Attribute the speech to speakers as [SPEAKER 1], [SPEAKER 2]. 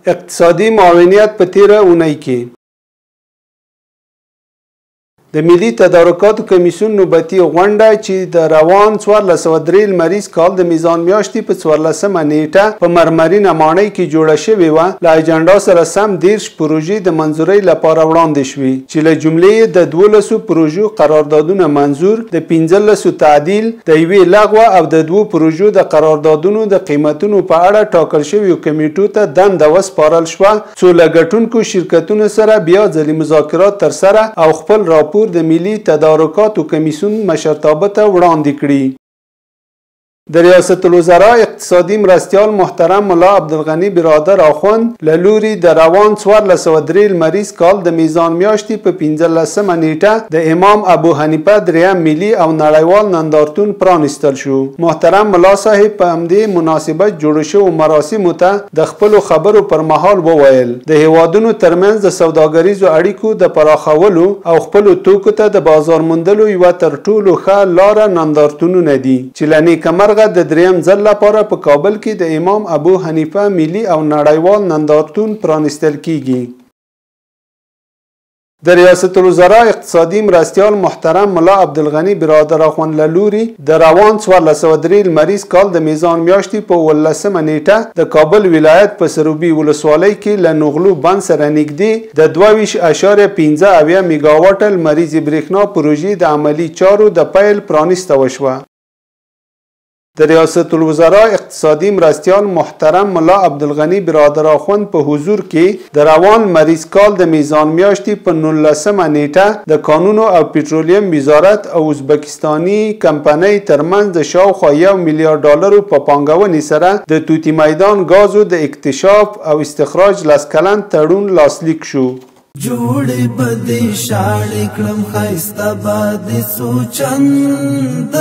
[SPEAKER 1] اقتصادي معاونیت په تیره اونۍ کې د ملي تدارکاتو کمیسیون نوبتي غونډه چې د روان 1403 لمریز کال د میزان میاشتې په 14مه نیټه په مرمرینه ماڼۍ کې جوړه شوې وه له اجنډا سره سم 10 پروژې د منظورۍ لپاره وړاندې شوې چې له جملې د 12 پروژو قراردادونه منظور د 15 تعدیل د یوې لغوه او د 2 پروژو د قراردادونو د قیمتونو په اړه ټاکل شویو کمیټو ته دنده وسپارل شوه څو له ګټونکو شرکتونو سره بیا ځلې مذاکرات ترسره او خپل راپور د ملي تدارکاتو کمیسیون مشرتابه ته وړاندې کړي. د ریاست الوزرا اقتصادي مرستیال محترم ملا عبدالغنی برادر اخوند له لوري د روان 1403 لمریز کال د میزان میاشتې په 15مه نیټه د امام ابو حنیفه دریم ملي او نړیوال نندارتون پرانیستل شو. محترم ملا صاحب په همدې مناسبت جوړ شوو مراسمو ته د خپلو خبرو پر مهال وویل د هیوادونو ترمنځ د سوداګریزو اړیکو د پراخولو او خپلو توکو ته د بازار موندلو یوه تر ټولو ښه لاره نندارتونونه دي چې له نیکمرغه د دریم ځل لپاره په کابل کې د امام ابو حنیفه ملي او نړیوال نندارتون پرانیستل کیږي. د ریاست الوزرا اقتصادي مرستیال محترم ملا عبدالغنی برادر اخوند له لوري د روان 1403 لمریز کال د میزان میاشتې په 18مه نیټه د کابل ولایت په سروبي ولسوالۍ کې له نغلو بند سره نږدې د 22.15 میګاواټه لمریزې برېښنا پروژې د عملي چارو د پیل پرانیسته وشوه. د ریاست الوزرا اقتصادي مرستیال محترم ملا عبدالغنی برادر اخوند په حضور کې د روان لمریز کال د میزان میاشتې په 19مه نیټه د کانونو او پټرولیم وزارت او ازبکستاني کمپنۍ ترمنځ د شاوخوا $1 میلیارډ په پانګونې سره د توتي میدان ګازو د اکتشاف او استخراج 10 کلن تړون لاسلیک شو.
[SPEAKER 2] جوړې بدې شاړې کړم ښایسته به دې سوچند